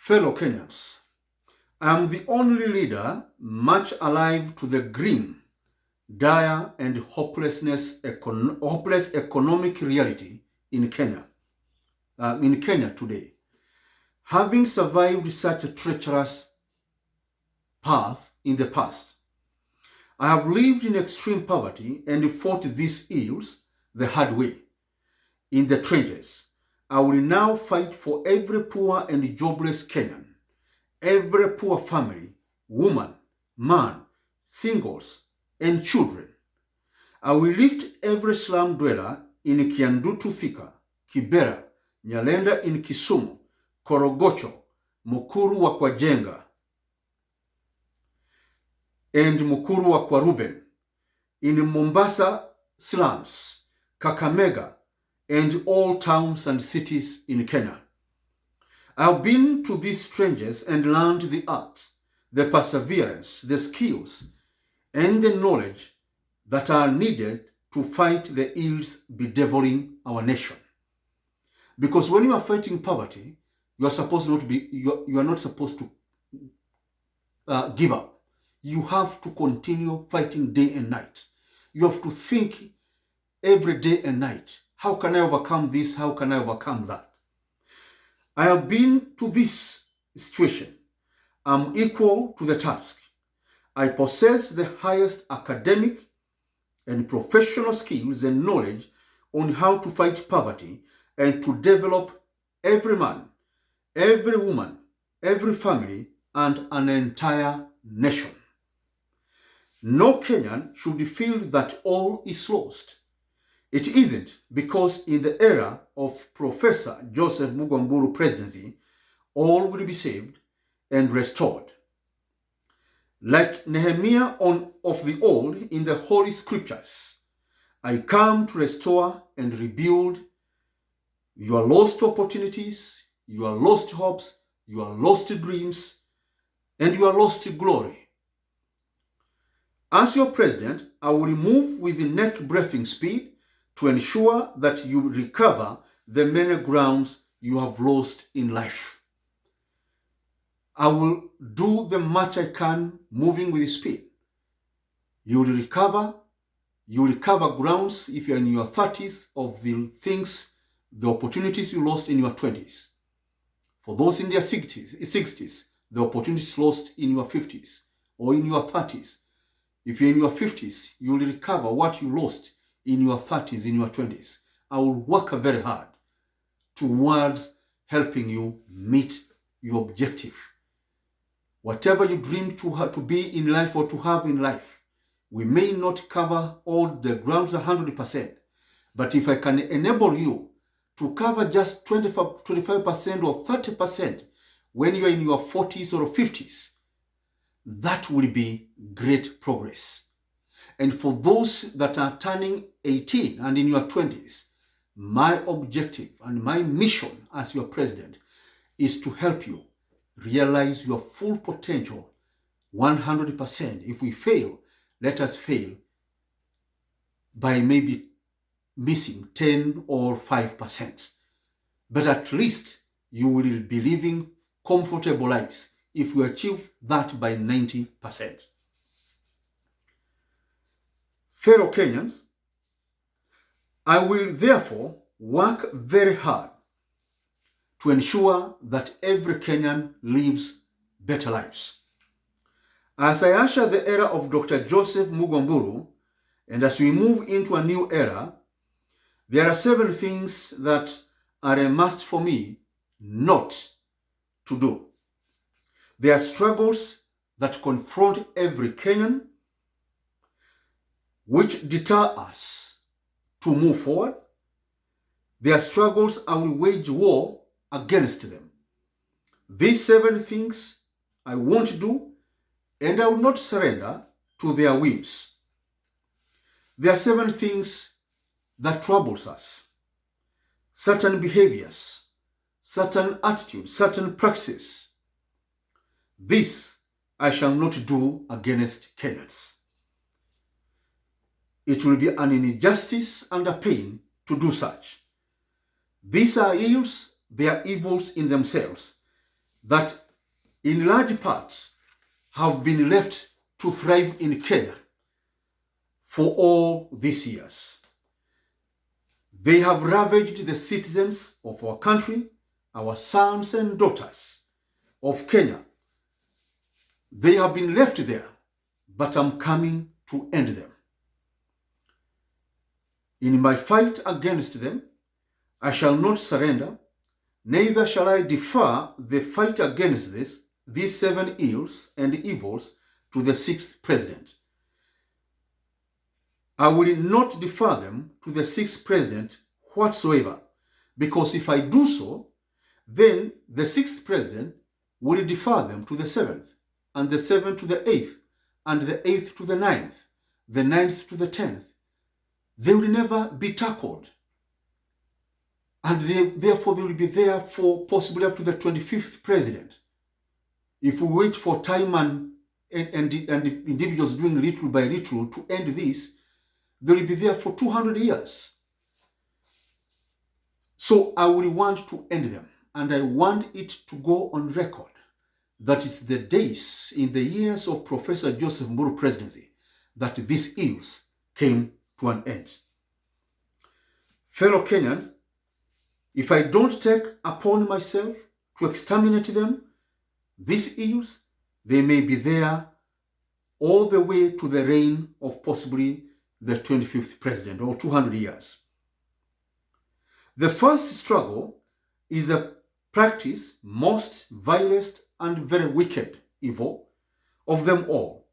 Fellow Kenyans, I am the only leader much alive to the grim, dire and hopeless economic reality in Kenya today. Having survived such a treacherous path in the past, I have lived in extreme poverty and fought these ills the hard way. In the trenches, I will now fight for every poor and jobless Kenyan, every poor family, woman, man, singles, and children. I will lift every slum dweller in Kiandutu Thika, Kibera, Nyalenda in Kisumu, Korogocho, Mukuru wa Kwajenga, and Mukuru wa Kwaruben, in Mombasa slums, Kakamega, and all towns and cities in Kenya. I have been to these trenches and learned the art, the perseverance, the skills, and the knowledge that are needed to fight the ills bedeviling our nation. Because when you are fighting poverty, you are not supposed to give up. You have to continue fighting day and night. You have to think every day and night, how can I overcome this? How can I overcome that? I have been to this situation. I'm equal to the task. I possess the highest academic and professional skills and knowledge on how to fight poverty and to develop every man, every woman, every family, and an entire nation. No Kenyan should feel that all is lost. It isn't, because in the era of Professor Joseph Mburu Presidency, all will be saved and restored. Like Nehemiah of the old in the Holy Scriptures, I come to restore and rebuild your lost opportunities, your lost hopes, your lost dreams, and your lost glory. As your president, I will move with neck-breaking speed to ensure that you recover the many grounds you have lost in life. I will do the much I can moving with speed. You will recover grounds if you're in your 30s of the opportunities you lost in your 20s. For those in their 60s, the opportunities lost in your 50s or in your 30s. If you're in your 50s, you will recover what you lost in your 30s, in your 20s. I will work very hard towards helping you meet your objective. Whatever you dream to be in life or to have in life, we may not cover all the grounds 100%, but if I can enable you to cover just 25% or 30% when you're in your 40s or 50s, that will be great progress. And for those that are turning 18 and in your 20s, my objective and my mission as your president is to help you realize your full potential 100%. If we fail, let us fail by maybe missing 10 or 5%. But at least you will be living comfortable lives if we achieve that by 90%. Fellow Kenyans, I will therefore work very hard to ensure that every Kenyan lives better lives. As I usher the era of Dr. Joseph Mburu, and as we move into a new era, there are 7 things that are a must for me not to do. There are struggles that confront every Kenyan, which deter us to move forward. There are struggles I will wage war against them. These 7 things I won't do, and I will not surrender to their whims. There are 7 things that troubles us. Certain behaviors, certain attitudes, certain practices. This I shall not do against Kenyans. It will be an injustice and a pain to do such. These are ills, they are evils in themselves, that in large part have been left to thrive in Kenya for all these years. They have ravaged the citizens of our country, our sons and daughters of Kenya. They have been left there, but I'm coming to end them. In my fight against them, I shall not surrender, neither shall I defer the fight against these 7 ills and evils to the 6th president. I will not defer them to the 6th president whatsoever, because if I do so, then the 6th president will defer them to the 7th, and the 7th to the 8th, and the 8th to the 9th, the 9th to the 10th. They will never be tackled. And therefore they will be there for possibly up to the 25th president. If we wait for time and individuals doing little by little to end this, they will be there for 200 years. So I will want to end them, and I want it to go on record that it's the days in the years of Professor Joseph Mburu Presidency that these ills came to an end. Fellow Kenyans, if I don't take upon myself to exterminate them, these ills, they may be there all the way to the reign of possibly the 25th president, or 200 years. The first struggle is the practice, most vilest and very wicked evil of them all,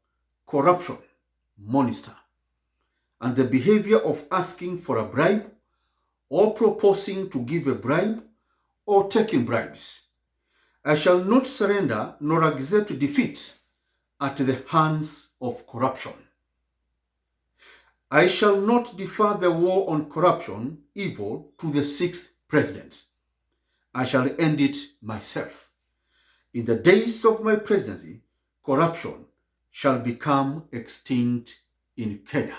corruption, monster, and the behavior of asking for a bribe, or proposing to give a bribe, or taking bribes. I shall not surrender nor accept defeat at the hands of corruption. I shall not defer the war on corruption, evil, to the 6th president. I shall end it myself. In the days of my presidency, corruption shall become extinct in Kenya.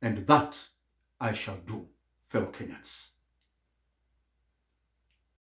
And that I shall do, fellow Kenyans.